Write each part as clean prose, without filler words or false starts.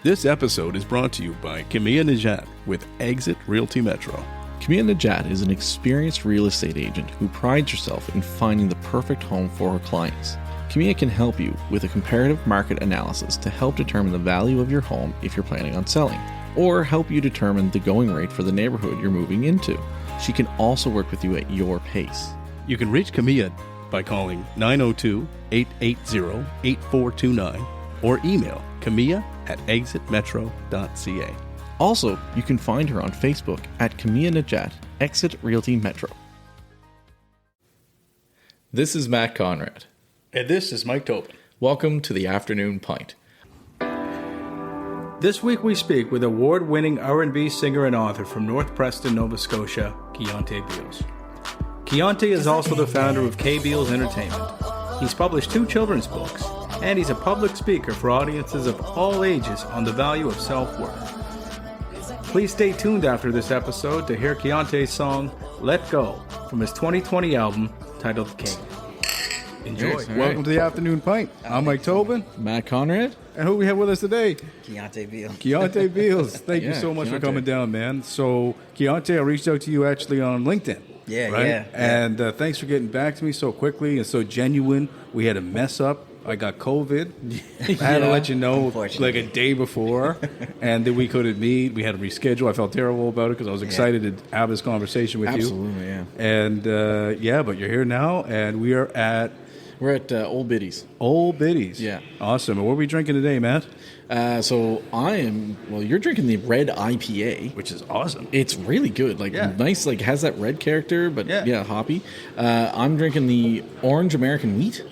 This episode is brought to you by Keonte Najat with Exit Realty Metro. Keonte Najat is an experienced real estate agent who prides herself in finding the perfect home for her clients. Keonte can help you with a comparative market analysis to help determine the value of your home if you're planning on selling, or help you determine the going rate for the neighborhood you're moving into. She can also work with you at your pace. You can reach Keonte by calling 902-880-8429 or email Keonte@exitmetro.ca. Also, you can find her on Facebook at Keonte Najat, Exit Realty Metro. This is Matt Conrad. And this is Mike Tobin. Welcome to the Afternoon Pint. This week we speak with award-winning R&B singer and author from North Preston, Nova Scotia, Keonte Beals. Keonte is also the founder of K Beals Entertainment. He's published 2 children's books, and he's a public speaker for audiences of all ages on the value of self-worth. Please stay tuned after this episode to hear Keonte's song, Let Go, from his 2020 album titled King. Enjoy. Yes, all right. Welcome to the Afternoon Pint. I'm Mike Tobin. Matt Conrad? And who we have with us today? Keonte Beals. Keonte Beals. Thank you Yeah, so much for Keonte. coming down, man. So, Keonte, I reached out to you actually on LinkedIn. Yeah, right? yeah. And thanks for getting back to me so quickly and so genuine. We had a mess up. I got COVID. I had to let you know like a day before, and then we couldn't meet. We had to reschedule. I felt terrible about it because I was excited to have this conversation with Absolutely, you. yeah. And but you're here now, and we are at We're at Old Biddy's. Old Biddy's. Yeah. Awesome. And what are we drinking today, Matt? So you're drinking the red IPA. Which is awesome. It's really good. Nice, has that red character, but hoppy. I'm drinking the orange American wheat.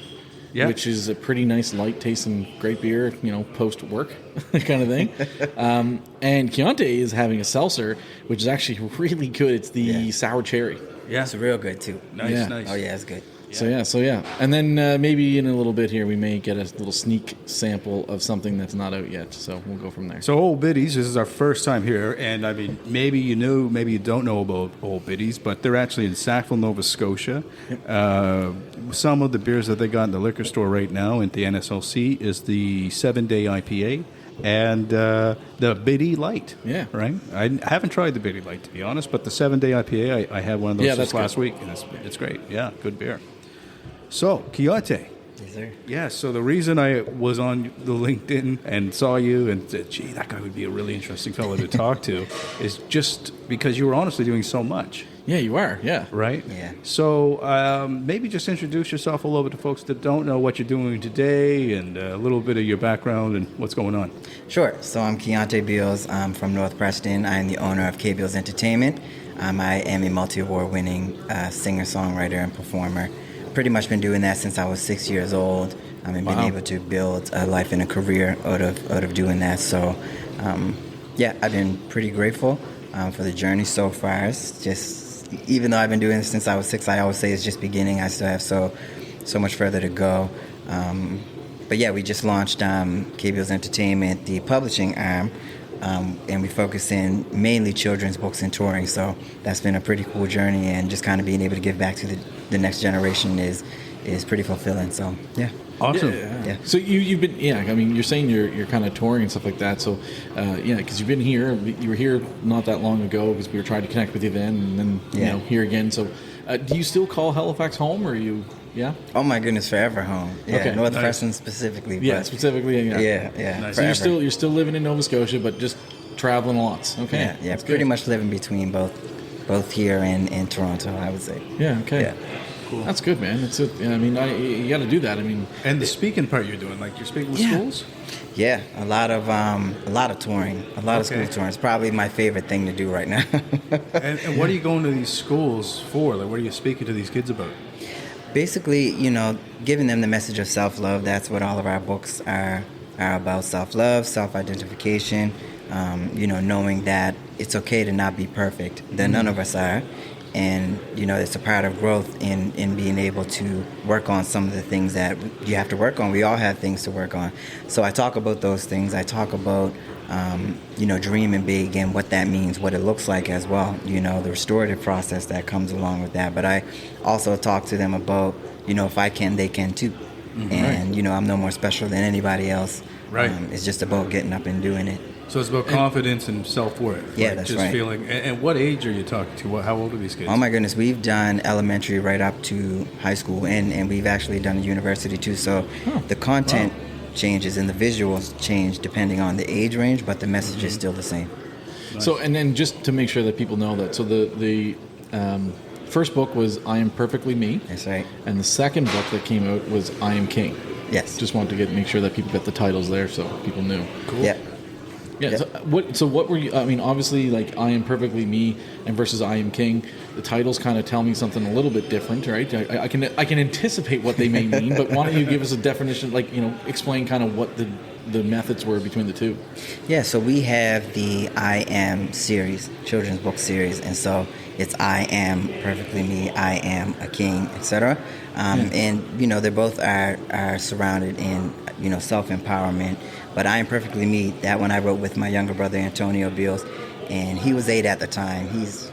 Yeah. Which is a pretty nice, light tasting, great beer, post work kind of thing. And Keonte is having a seltzer, which is actually really good. It's the sour cherry. Yeah. It's real good too. Nice. Oh yeah, it's good. So yeah. And then maybe in a little bit here, we may get a little sneak sample of something that's not out yet. So we'll go from there. So Old Biddy's, this is our first time here, and I mean, maybe you know, maybe you don't know about Old Biddy's, but they're actually in Sackville, Nova Scotia. Some of the beers that they got in the liquor store right now at the NSLC is the 7-Day IPA and the Biddy Light. Yeah. Right? I haven't tried the Biddy Light, to be honest, but the 7-Day IPA, I had one of those that's just last good. week, and it's great. Yeah, good beer. So, Keonte. Yes, sir. Yeah, so the reason I was on the LinkedIn and saw you and said, gee, that guy would be a really interesting fellow to talk to is just because you were honestly doing so much. Yeah, you are. Yeah. Right? Yeah. So maybe just introduce yourself a little bit to folks that don't know what you're doing today and a little bit of your background and what's going on. Sure. So I'm Keonte Beals. I'm from North Preston. I'm the owner of K Beals Entertainment. I am a multi-award winning singer, songwriter, and performer. Pretty much been doing that since I was 6 years old. I've been able to build a life and a career out of doing that. So, I've been pretty grateful for the journey so far. It's just, even though I've been doing this since I was 6, I always say it's just beginning. I still have so much further to go. We just launched K Beals Entertainment, the publishing arm. And we focus in mainly children's books and touring, so that's been a pretty cool journey, and just kind of being able to give back to the next generation is pretty fulfilling. So yeah, Awesome. yeah. So you've been you're saying you're kind of touring and stuff like that. So because you've been here, you were here not that long ago because we were trying to connect with you then, and then here again. So do you still call Halifax home, or are you? Yeah. Oh my goodness, forever home. Yeah, Okay. North Nice. Preston specifically. Yeah, but specifically. Yeah. Nice. So Forever. you're still living in Nova Scotia, but just traveling lots. Okay. Yeah. That's Pretty good. much living between both here and in Toronto, I would say. Yeah. Okay. Yeah. Cool. That's good, man. That's it. You got to do that. I mean, And the speaking part you're doing, like you're speaking with Yeah. schools? Yeah, a lot of touring, a lot of school touring. It's probably my favorite thing to do right now. And what are you going to these schools for? Like, what are you speaking to these kids about? Basically, giving them the message of self-love. That's what all of our books are about: self-love, self-identification. Knowing that it's okay to not be perfect. That none of us are, and it's a part of growth in being able to work on some of the things that you have to work on. We all have things to work on. So I talk about those things. I talk about dreaming big and what that means, what it looks like as well, the restorative process that comes along with that. But I also talk to them about, if I can, they can too. Mm-hmm. And, I'm no more special than anybody else. Right. It's just about getting up and doing it. So it's about confidence and self-worth. Yeah, like that's just right. feeling. And what age are you talking to? How old are these kids? Oh my goodness, we've done elementary right up to high school, and we've actually done university too. So the content changes and the visuals change depending on the age range, but the message is still the same. So, and then just to make sure that people know that, so the first book was I Am Perfectly Me. That's right. And the second book that came out was I Am King. Yes. Just wanted to make sure that people got the titles there so people knew. Cool. Yeah. Yeah. Yep. So what were you? I mean, obviously, like I Am Perfectly Me and versus I Am King, the titles kind of tell me something a little bit different, right? I can anticipate what they may mean, but why don't you give us a definition, like explain kind of what the methods were between the two? Yeah. So we have the I Am series, children's book series, and so it's I Am Perfectly Me, I Am a King, etc. And they both are surrounded in self-empowerment. But I Am Perfectly Me, that one I wrote with my younger brother Keonte Beals, and he was 8 at the time. He's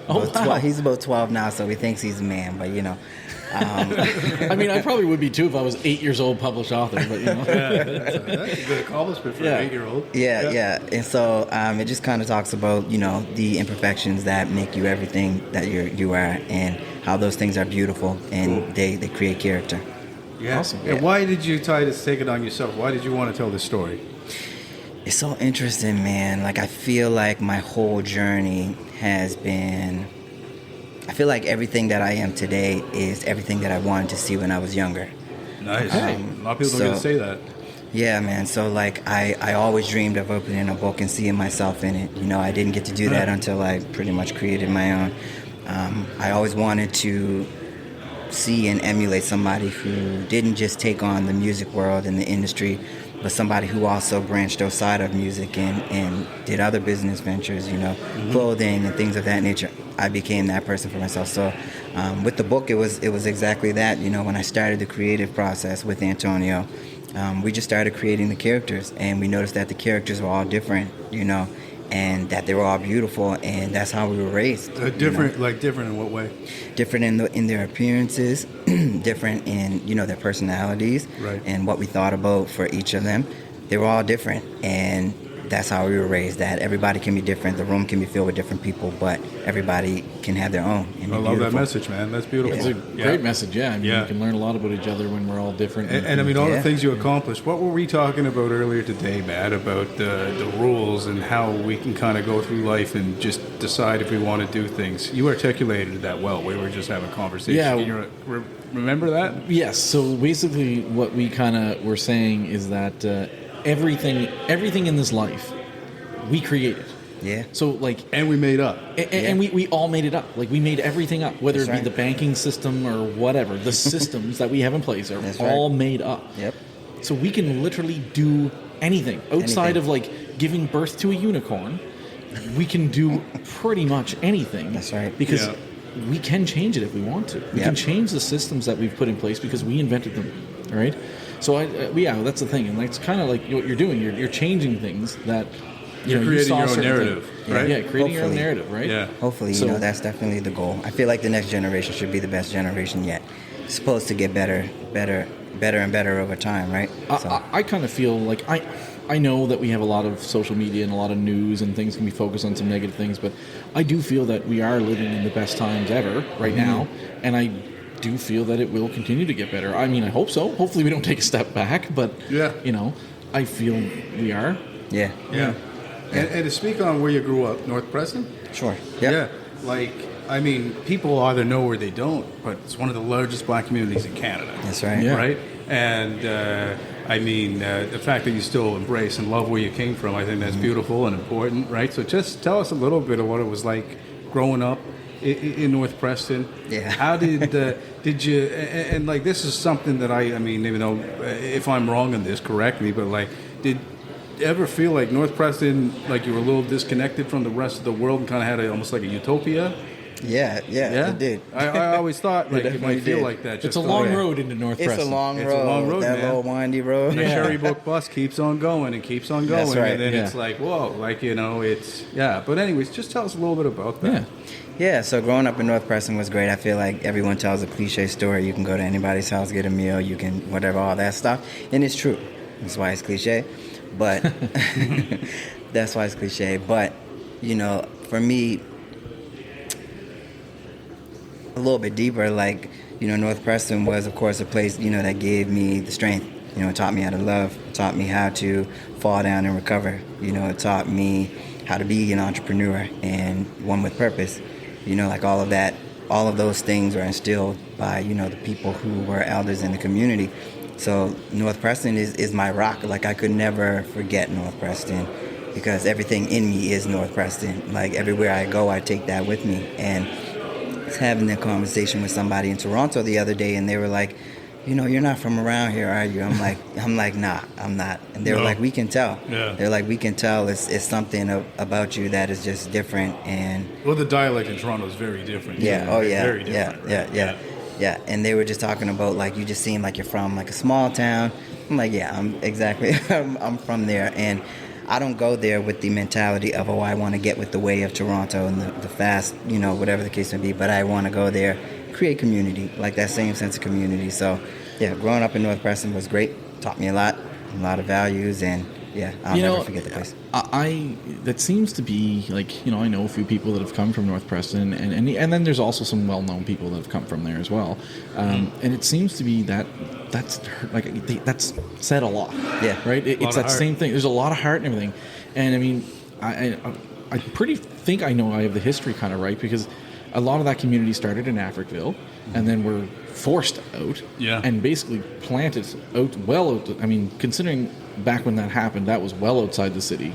he's about 12 now, so he thinks he's a man. But I mean, I probably would be too if I was 8 years old, published author. But That's a good accomplishment for an 8-year-old. Yeah. And so it just kind of talks about the imperfections that make you everything that you are, and how those things are beautiful and they create character. Yeah. Awesome. And why did you try to take it on yourself? Why did you want to tell this story? It's so interesting, man. Like, I feel like my whole journey has been... I feel like everything that I am today is everything that I wanted to see when I was younger. Nice. A lot of people don't get to say that. Yeah, man. So, like, I always dreamed of opening a book and seeing myself in it. I didn't get to do that until I pretty much created my own. I always wanted to see and emulate somebody who didn't just take on the music world and the industry, but somebody who also branched outside of music and did other business ventures, clothing and things of that nature. I became that person for myself. So with the book, it was exactly that. When I started the creative process with Antonio, we just started creating the characters, and we noticed that the characters were all different, and that they were all beautiful, and that's how we were raised. Different in what way? Different in their appearances, different in their personalities, right, and what we thought about for each of them. They were all different, and that's how we were raised. That everybody can be different. The room can be filled with different people, but everybody can have their own. And I love that message, man. That's beautiful. It's a great message, yeah. I mean, we can learn a lot about each other when we're all different. And I mean, all the things you accomplished. What were we talking about earlier today, Matt, about the rules and how we can kind of go through life and just decide if we want to do things? You articulated that well. We were just having a conversation. Yeah. Can you remember that? Yes. So basically what we kind of were saying is that everything in this life, we created. Yeah. So like, and we made up, and we all made it up. Like we made everything up, whether That's it be right. the banking system or whatever. The systems that we have in place are That's all right. made up. Yep. So we can literally do anything outside of like giving birth to a unicorn. We can do pretty much anything. That's right. Because we can change it if we want to. We can change the systems that we've put in place because we invented them. All right. So that's the thing, and that's kind of like what you're doing. You're changing things that. You're creating your own narrative, right? Yeah, creating your own narrative, right? Yeah. Hopefully, that's definitely the goal. I feel like the next generation should be the best generation yet. It's supposed to get better and better over time, right? I kind of feel like I know that we have a lot of social media and a lot of news and things can be focused on some negative things, but I do feel that we are living in the best times ever right now, and I do feel that it will continue to get better. I mean, I hope so. Hopefully we don't take a step back, but I feel we are. Yeah. And to speak on where you grew up, North Preston? Sure. Yeah. Like, I mean, people either know or they don't, but it's one of the largest black communities in Canada. That's right. Yeah. Right? And, I mean, the fact that you still embrace and love where you came from, I think that's beautiful and important, right? So just tell us a little bit of what it was like growing up in North Preston. Yeah. How did you, and like, this is something that I mean, even though if I'm wrong in this, correct me, but like, did ever feel like North Preston, like you were a little disconnected from the rest of the world and kind of had almost like a utopia? Yeah, it did. I always thought like it might feel like that. It's a long road into North Preston. It's a long It's road. a long road, that man. little windy road. The Cherry Book bus keeps on going and keeps on going. That's right. And then it's like, whoa, like, it's, But anyways, just tell us a little bit about that. Yeah. Yeah, so growing up in North Preston was great. I feel like everyone tells a cliche story. You can go to anybody's house, get a meal, you can whatever, all that stuff. And it's true. That's why it's cliche. but that's why it's cliche. But, you know, for me, a little bit deeper, like, you know, North Preston was, of course, a place, you know, that gave me the strength. You know, it taught me how to love, taught me how to fall down and recover. You know, it taught me how to be an entrepreneur and one with purpose. You know, like all of that, all of those things were instilled by, you know, the people who were elders in the community. So North Preston is my rock. Like, I could never forget North Preston because everything in me is North Preston. Like, everywhere I go, I take that with me. And I was having a conversation with somebody in Toronto the other day, and they were like, you know, you're not from around here, are you? I'm like, nah, I'm not. And they were like, we can tell. Yeah. They're like, we can tell it's something about you that is just different. And Well, the dialect in Toronto is very different. yeah, oh yeah, Very different. yeah. And they were just talking about, like, you just seem like you're from like a small town. I'm like, yeah, I'm exactly. I'm from there, and I don't go there with the mentality of, oh, I want to get with the way of Toronto and the fast, you know, whatever the case may be. But I want to go there, create community, like that same sense of community. So, yeah, growing up in North Preston was great. Taught me a lot of values, and yeah, I'll never forget the place. I that seems to be like, you know, I know a few people that have come from North Preston, and then there's also some well-known people that have come from there as well. And it seems to be that's said a lot. Yeah, right. It's that same thing. There's a lot of heart and everything, and I mean, I pretty think I know I have the history kind of right, because a lot of that community started in Africville, and then were forced out, and basically planted out well out. I mean, considering back when that happened, that was well outside the city.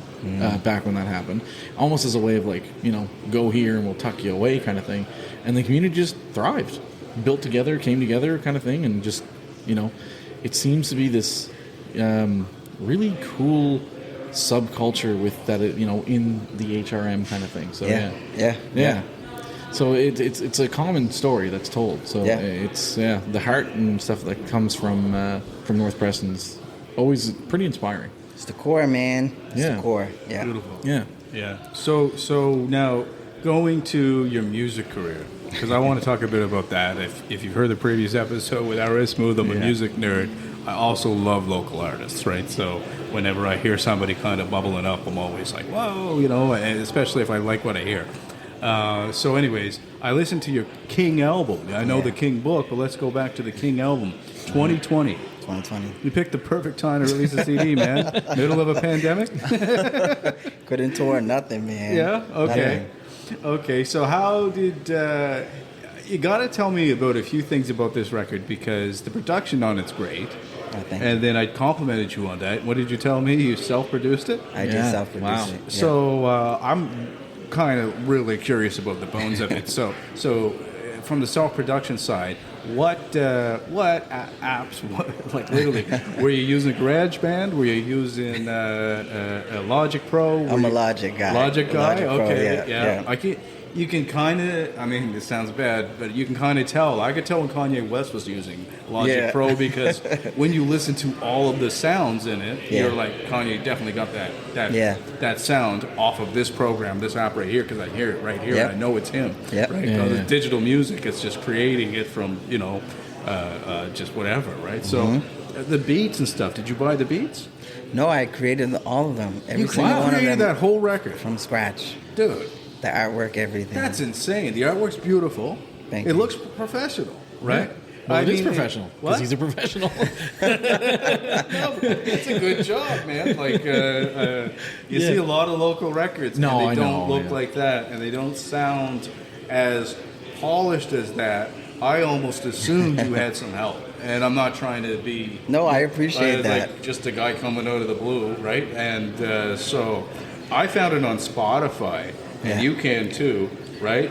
Back when that happened, almost as a way of, like, you know, go here and we'll tuck you away kind of thing. And the community just thrived, built together, came together kind of thing, and just, you know, it seems to be this really cool subculture with that, you know, in the HRM kind of thing. So yeah. So it's a common story that's told. So it's the heart and stuff that comes from North Preston's always pretty inspiring. It's the core, man. It's the core. Yeah. Beautiful. Yeah. So now going to your music career, because I want to talk a bit about that. If you've heard the previous episode with R.S. Smooth, I'm a music nerd. I also love local artists, right? So whenever I hear somebody kind of bubbling up, I'm always like, whoa, you know, and especially if I like what I hear. So anyways, I listened to your King album. I know the King book, but let's go back to the King album. 2020. You picked the perfect time to release a CD, man. Middle of a pandemic? Couldn't tour nothing, man. Yeah? Okay. Nothing. Okay, so how did... you got to tell me about a few things about this record, because the production on it's great. And then I complimented you on that. What did you tell me? You self-produced it? I did self-produce it. Yeah. So I'm kind of really curious about the bones of it. So from the self-production side, what apps, like literally, were you using GarageBand? Were you using Logic Pro? I'm a Logic guy. Logic guy? Logic Pro, okay, yeah. You can kind of, I mean, this sounds bad, but you can kind of tell. I could tell when Kanye West was using Logic Pro, because when you listen to all of the sounds in it, you're like, Kanye definitely got that sound off of this program, this app right here, because I hear it right here, and I know it's him. Right? Because it's digital music, it's just creating it from, you know, just whatever, right? So the beats and stuff, did you buy the beats? No, I created all of them. Every You single one of created them that whole record? from scratch. Dude. The artwork, everything. That's insane. The artwork's beautiful. Thank it you. looks professional, right? Well, it is professional, because he's a professional. No, it's a good job, man. Like, you see a lot of local records, and they don't look like that, and they don't sound as polished as that. I almost assumed you had some help, and I'm not trying to be... No, I appreciate that. Like just a guy coming out of the blue, right? And so I found it on Spotify, and you can too, right?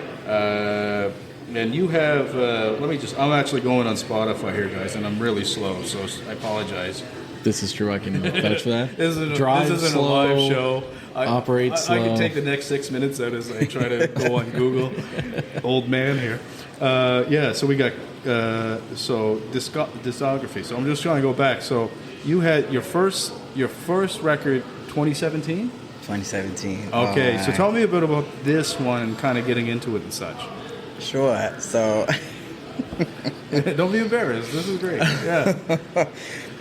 And you have, I'm actually going on Spotify here, guys, and I'm really slow, so I apologize. This is true. I can vouch for that. This isn't slow, a live show. Operate slow. I can take the next 6 minutes out as I try to go on Google. Old man here. So we got, discography. So I'm just trying to go back. So you had your first record, 2017? 2017. Okay, so tell me a bit about this one and kind of getting into it and such. Sure. So Don't be embarrassed. This is great. Yeah.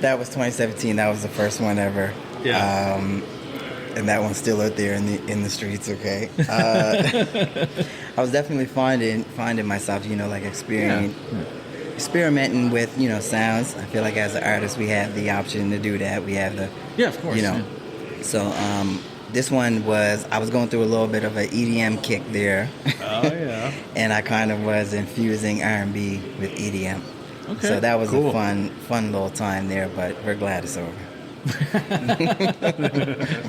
That was 2017. That was the first one ever. Yeah. And that one's still out there in the streets. Okay. I was definitely finding myself, like experimenting with sounds. I feel like as an artist we have the option to do that. We have the Of course. So this one I was going through a little bit of an EDM kick there. Oh yeah. And I kind of was infusing R&B with EDM. Okay. So that was Cool. a fun little time there, but we're glad it's over.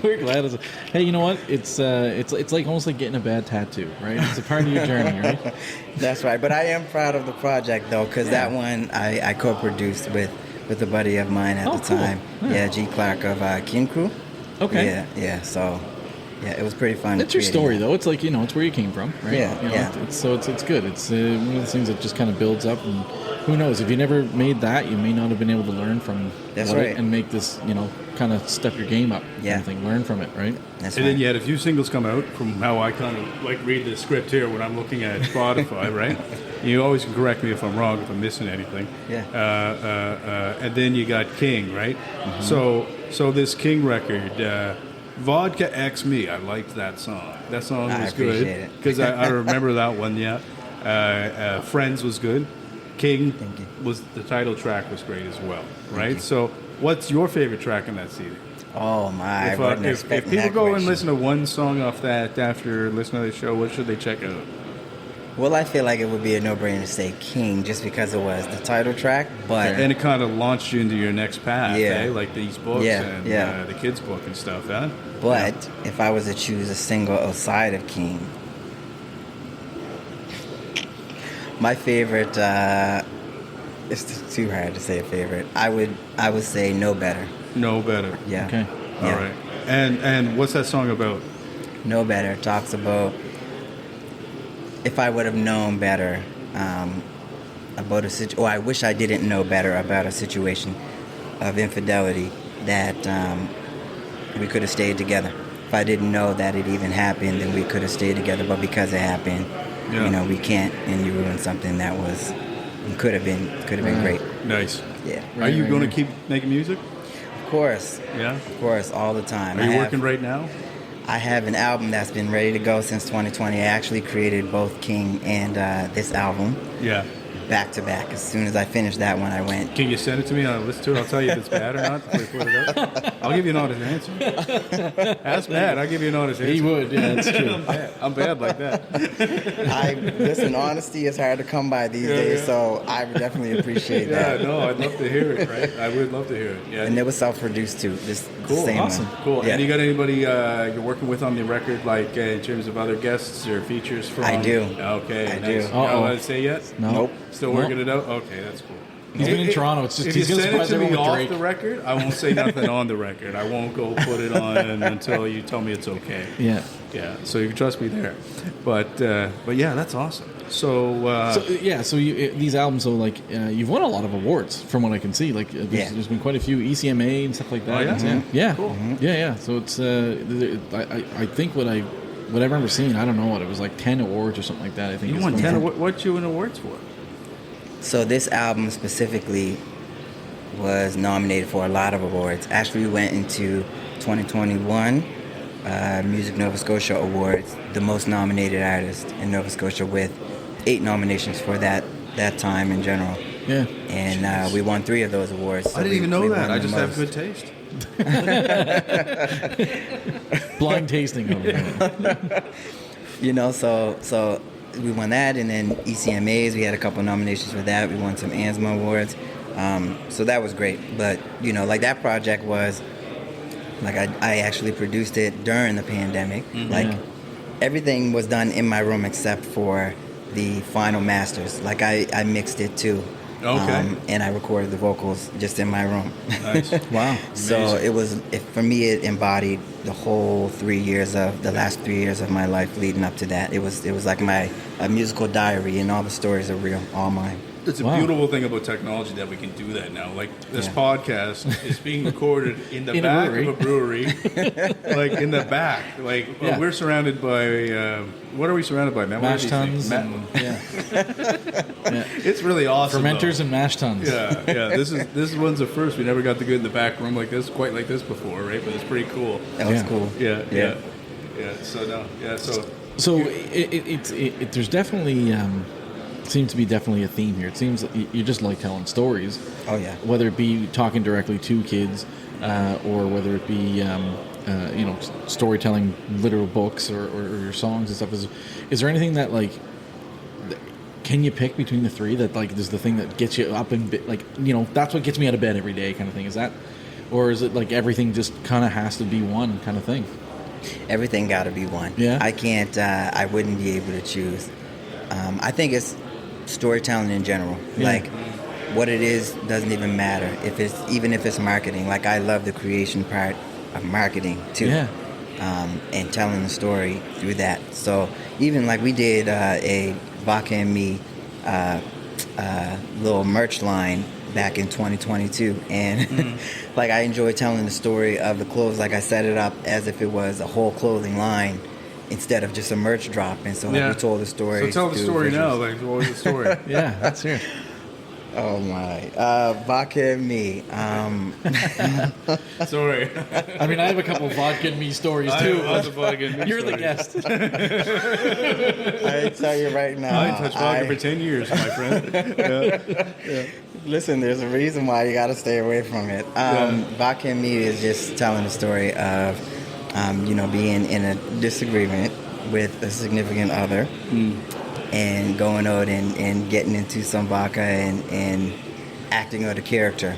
We're glad. Hey, you know what? It's like almost like getting a bad tattoo, right? It's a part of your journey, right? That's right. But I am proud of the project, though, because that one I co-produced with a buddy of mine at the cool. time. Yeah. G. Clark of Kin Crew. Okay. Yeah. So, it was pretty fun. That's your creating story, that. though. It's like, it's where you came from, right? Yeah. It's good. It's one of the things that just kind of builds up, and who knows? If you never made that, you may not have been able to learn from That's it right. and make this, kind of step your game up. Yeah. Kind of thing. Learn from it, right? That's And right. then you had a few singles come out from how I kind of like read the script here when I'm looking at Spotify, right? You always can correct me if I'm wrong, if I'm missing anything. Yeah. And then you got King, right? Mm-hmm. So this King record, Vodka X Me, I liked that song. That song I was appreciate good it. because I remember that one. Yeah, Friends was good. King Thank you. was the title track was great as well, right? you. So what's your favorite track on that CD? Oh my! If people go and listen to one song off that after listening to the show, what should they check out? Well, I feel like it would be a no-brainer to say King just because it was the title track, but And it kind of launched you into your next path, Yeah. like these books and the kids' book and stuff, huh? But if I was to choose a single outside of King, my favorite, it's too hard to say a favorite. I would say No Better. No Better. Yeah. Okay. All Yeah. right. And what's that song about? No Better talks about if I would have known better about a situation, or I wish I didn't know better about a situation of infidelity that we could have stayed together. If I didn't know that it even happened, then we could have stayed together. But because it happened, we can't. And you ruined something that could have been great. Nice. Yeah. Are you right, going right. to keep making music? Of course. Yeah. Of course, all the time. Are you working right now? I have an album that's been ready to go since 2020. I actually created both King and this album Yeah. back to back. As soon as I finished that one, I went. Can you send it to me? I'll listen to it. I'll tell you if it's bad or not before we put it up. I'll give you an honest answer. That's bad. I'll give you an honest answer. He would. Yeah, that's true. I'm bad like that. Listen, honesty is hard to come by these days, so I would definitely appreciate Yeah, that. no, I'd love to hear it, right? I would love to hear it. Yeah. And it was self-produced too. This Cool, same awesome. one. Cool. Yeah. And you got anybody you're working with on the record, like in terms of other guests or features from? I do. Okay. I nice. do. You not Uh-oh. allowed to say yet? No. Nope. Still working it out? Okay, that's cool. He's been in Toronto. It's just if he's you going to send it surprise to me everyone with off Drake. the record, I won't say nothing on the record. I won't go put it on until you tell me it's okay. Yeah. Yeah, so you can trust me there. But yeah, that's awesome. So So these albums, you've won a lot of awards from what I can see. There's been quite a few ECMA and stuff like that. Oh, yeah? And, yeah, Cool. yeah. So it's I think what I remember seeing, I don't know what it was, like 10 awards or something like that. I think you it's won from- 10. What you win awards for? So this album specifically was nominated for a lot of awards. Actually, we went into 2021 Music Nova Scotia Awards, the most nominated artist in Nova Scotia, with 8 nominations for that time in general. Yeah. And we won 3 of those awards. So I didn't even know we that. won I the just have most. good taste. Blind tasting over there. So we won that, and then ECMAs, we had a couple nominations for that. We won some ANSMA awards. So that was great. But, that project was, I actually produced it during the pandemic. Yeah. Everything was done in my room except for the final masters. I mixed it too. Okay. And I recorded the vocals just in my room. Nice. Wow. So for me, it embodied the whole the last 3 years of my life leading up to that. It was like a musical diary, and all the stories are real, all mine. It's a Wow. beautiful thing about technology that we can do that now. Like this Yeah. podcast is being recorded in the In a back brewery. of a brewery, like in the back. Like Yeah. we're surrounded by what are we surrounded by, man? What are Mash these tuns. things? And, yeah. It's really awesome. Fermenters though. and mash tuns. Yeah. This one's the first. We never got to go in the back room like this, quite like this before, right? But it's pretty cool. That was Yeah. cool. Yeah. So no, yeah. So there's definitely seems to be definitely a theme here. It seems that you just like telling stories. Oh, yeah. Whether it be talking directly to kids, or whether it be storytelling, literal books or your songs and stuff. Is there anything that like? Can you pick between the three that like is the thing that gets you up and like that's what gets me out of bed every day kind of thing? Is that, or is it like everything just kind of has to be one kind of thing? Everything got to be one. Yeah. I can't. I wouldn't be able to choose. I think it's storytelling in general. Yeah. Like what it is doesn't even matter. Even if it's marketing. Like I love the creation part of marketing too. Yeah. And telling the story through that. So even like we did a Vodka and Me little merch line back in 2022, and like I enjoy telling the story of the clothes. Like I set it up as if it was a whole clothing line instead of just a merch drop, and so like, we told the story. So tell the through story visuals. now. Like what was the story? Yeah, that's here. Oh my, Vodka and Me. Sorry. I mean, I have a couple of vodka and me stories I too. was a fucking You're the guest. I tell you right now. I ain't touched vodka for 10 years, my friend. Listen, there's a reason why you got to stay away from it. Vodka and Me is just telling the story of, being in a disagreement with a significant other and going out and getting into some vodka and acting out a character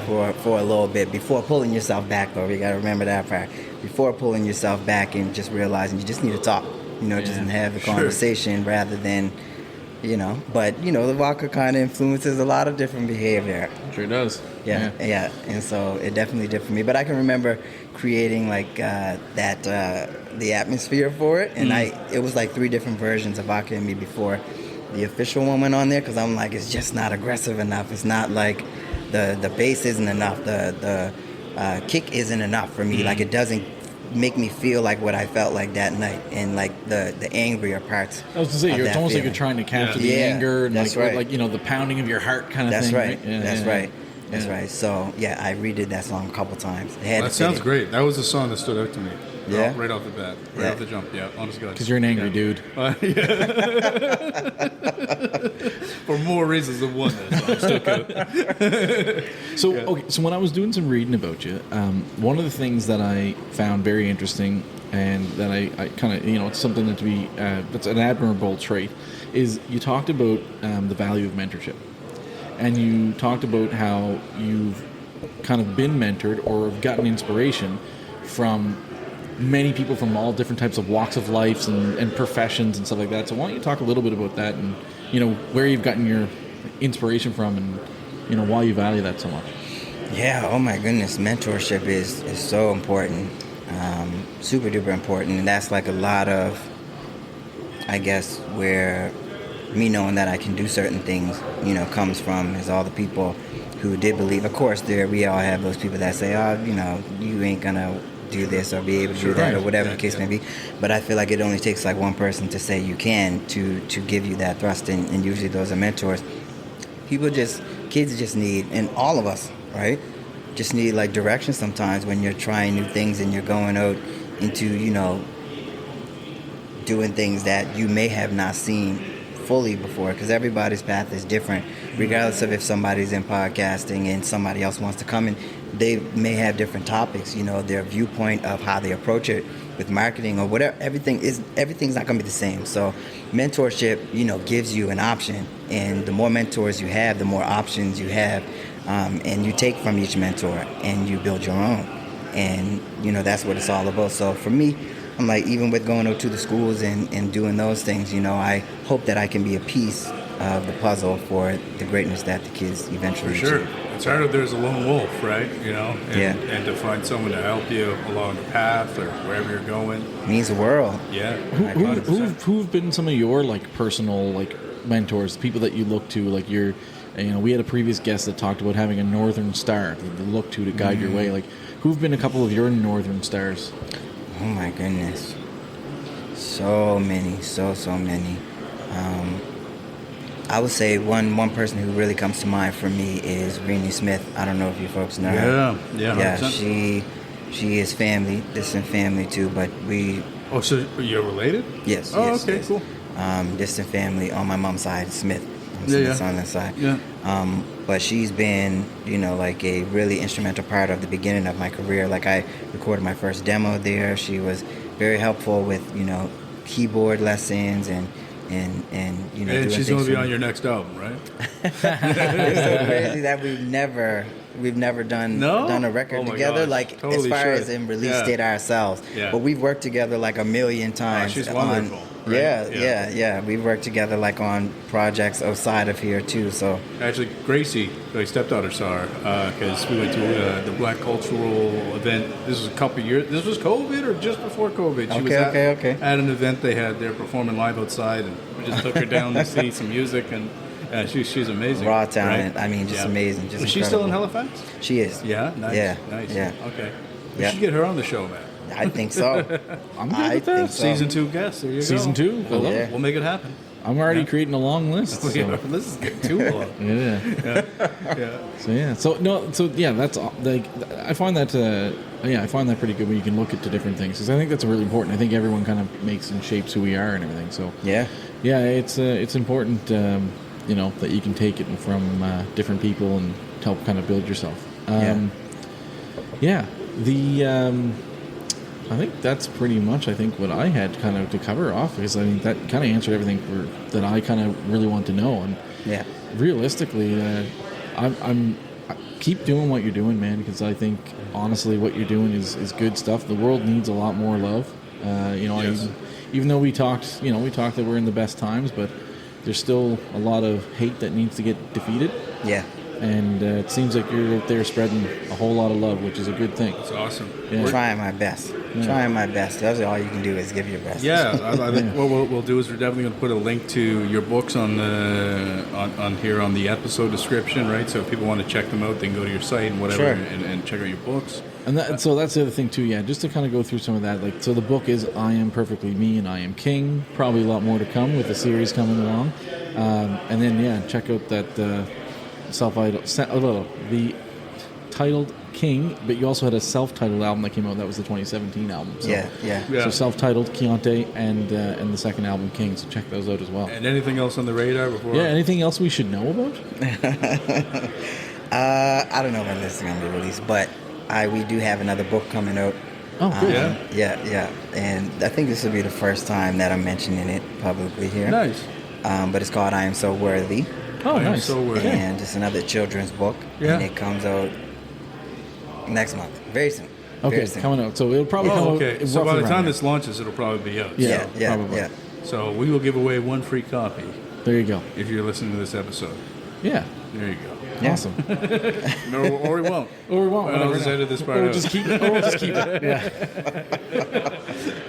for a little bit before pulling yourself back, though. You got to remember that part. Before pulling yourself back and just realizing you just need to talk, just have the conversation rather than... but the vodka kind of influences a lot of different behavior. Sure does. Yeah, and so it definitely did for me. But I can remember creating like the atmosphere for it, and it was like 3 different versions of Vodka and Me before the official one went on there, because I'm like, it's just not aggressive enough. It's not like the bass isn't enough. The kick isn't enough for me. Like it doesn't make me feel like what I felt like that night, and like the angrier parts. I was going to say, of it's that almost like feeling. you're trying to capture the Yeah, anger and that's like, right. the pounding of your heart kind of That's thing. right. Yeah, That's yeah, right. yeah. That's right. So I redid that song a couple times. It had That to sounds fit. great. That was a song that stood out to me. Yeah? Right off the bat. Right Yeah. off the jump. Yeah, honest to God. Because you're an angry dude. For more reasons than one, that song stuck out. So when I was doing some reading about you, one of the things that I found very interesting, and that I kind of, it's something that that's an admirable trait, is you talked about the value of mentorship. And you talked about how you've kind of been mentored or have gotten inspiration from many people from all different types of walks of life and professions and stuff like that. So why don't you talk a little bit about that and, where you've gotten your inspiration from and, why you value that so much. Yeah, oh my goodness, mentorship is so important, super duper important, and that's like a lot of, I guess, where me knowing that I can do certain things, comes from is all the people who did believe. Of course, we all have those people that say, you ain't gonna do this or be able to do that or whatever the case may be. But I feel like it only takes like one person to say you can to give you that thrust, and usually those are mentors. Kids just need, and all of us, right, just need like direction sometimes when you're trying new things and you're going out into, doing things that you may have not seen fully before, because everybody's path is different, regardless of if somebody's in podcasting and somebody else wants to come in. They may have different topics, their viewpoint of how they approach it with marketing or whatever. Everything's not going to be the same. So mentorship, gives you an option, and the more mentors you have, the more options you have, and you take from each mentor and you build your own, and that's what it's all about. So for me, I'm like, even with going out to the schools and doing those things, I hope that I can be a piece of the puzzle for the greatness that the kids eventually For sure. achieve. It's hard if there's a lone wolf, right? And to find someone to help you along the path or wherever you're going. Means the world. Yeah. Who've been some of your like personal like mentors, people that you look to, like we had a previous guest that talked about having a northern star to look to guide your way. Like, who've been a couple of your northern stars? Oh my goodness, so many, so many. I would say one person who really comes to mind for me is Renee Smith. I don't know if you folks know her. Yeah. She is family, distant family too, but we. Oh, so you're related? Yes. Oh, yes, okay, yes. cool. Distant family on my mom's side, Smith. On that side. Yeah. But she's been, like a really instrumental part of the beginning of my career. Like, I recorded my first demo there. She was very helpful with, keyboard lessons and And doing she's things going to be for on me. your next album, right? It's so crazy that we've never done a record Oh my together. gosh. Like, Totally as far should. as in release Yeah. date ourselves. Yeah. But we've worked together like a million times. she's wonderful, right? Yeah. We've worked together like on projects outside of here too. So Actually, Gracie, my stepdaughter, saw her because we went to the Black Cultural event. This was a couple years. This was COVID or just before COVID. She was at an event they had. They were performing live outside, and we just took her down to see some music. And she's amazing. raw talent. Right? I mean, just amazing. Just Is she still in incredible. Halifax? She is. Yeah. Nice. Yeah. Nice. Yeah. Okay. We Yeah. should get her on the show, man. I think so. I'm good I with that. think so. Season 2 guest. There you go. Season 2? I love Yeah. it. We'll make it happen. I'm already creating a long list. So. This is getting too long. Yeah. Yeah. So that's like, I find that I find that pretty good when you can look at to different things, because I think that's really important. I think everyone kind of makes and shapes who we are and everything. So Yeah. it's important that you can take it from different people and help kind of build yourself. I think that's pretty much, what I had kind of to cover off, because I think that kind of answered everything that I kind of really want to know. And Yeah. realistically, I keep doing what you're doing, man, because I think honestly what you're doing is good stuff. The world needs a lot more love. Yes. Even though we talked that we're in the best times, but there's still a lot of hate that needs to get defeated. Yeah. And it seems like you're out there spreading a whole lot of love, which is a good thing. It's awesome. Yeah. Trying my best. Trying my best. That's all you can do is give your best. Yeah, I think what we'll do is we're definitely going to put a link to your books on here on the episode description, right? So if people want to check them out, they can go to your site and whatever Sure. and check out your books. And so that's the other thing too, yeah. Just to kind of go through some of that, like, so the book is "I Am Perfectly Me" and "I Am King." Probably a lot more to come with the series coming along, and then check out that the titled King, but you also had a self-titled album that came out. That was the 2017 album. So, Yeah. So self-titled Keonte and the second album King. So check those out as well. And anything else on the radar before? Yeah. Anything else we should know about? I don't know when this is going to be released, but we do have another book coming out. Oh, good. Yeah. And I think this will be the first time that I'm mentioning it publicly here. Nice. But it's called "I Am So Worthy." Oh, I am nice. so worthy. And it's another children's book. Yeah. And it comes out next month. Very soon. Okay, Very soon. coming out. So it'll probably come Oh, out. okay. So by roughly the time around this launches, it'll probably be out. Yeah. Yeah. probably. Yeah. So we will give away one free copy There you go. if you're listening to this episode. Yeah. There you go. Yeah. Awesome. No, or we won't. Or we won't. I'll whatever. just edit this part Or we'll out. just keep it. Yeah.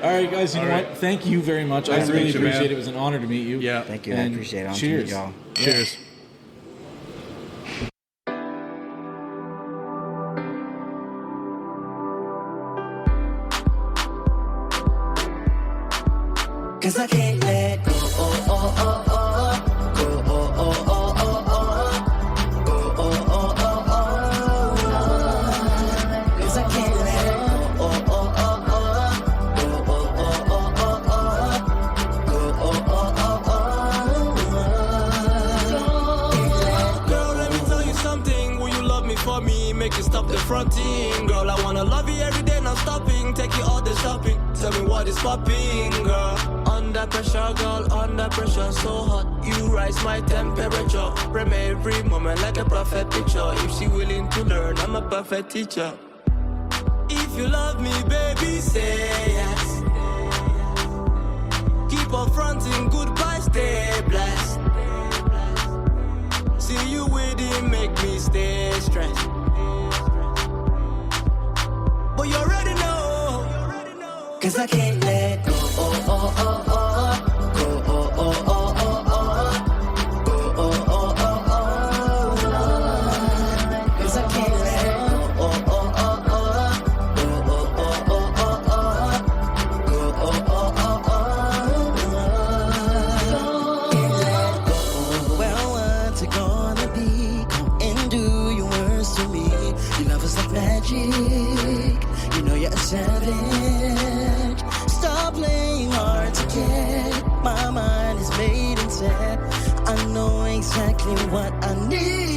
All right, guys. You know right. what? Thank you very much. Nice I to really meet you, appreciate man. it. It was an honor to meet you. Yeah. Thank you. I And appreciate it. On to cheers. y'all. Cheers. Cause I can't let go. Oh, oh, oh, oh. Go, oh, oh, oh, oh, oh. Go, oh, oh, oh, oh. Cause I can't let go. Oh, oh, oh, oh. Go, oh, oh, oh, oh, oh. Go, oh, oh, oh, oh. Girl, let me tell you something. Will you love me for me? Make you stop the fronting. Girl, I wanna love you every day, not stopping. Take you all the shopping. Tell me what is popping, girl. Under pressure, girl, under pressure, so hot. You rise my temperature. Frame every moment like a perfect picture. If she willing to learn, I'm a perfect teacher. If you love me, baby, say yes. Keep on fronting, goodbye, stay blessed. See you with him, make me stay stressed. But you already know. Cause I can't let go. Oh, oh, oh, oh. Go, oh, oh, oh, oh, oh. exactly what I need.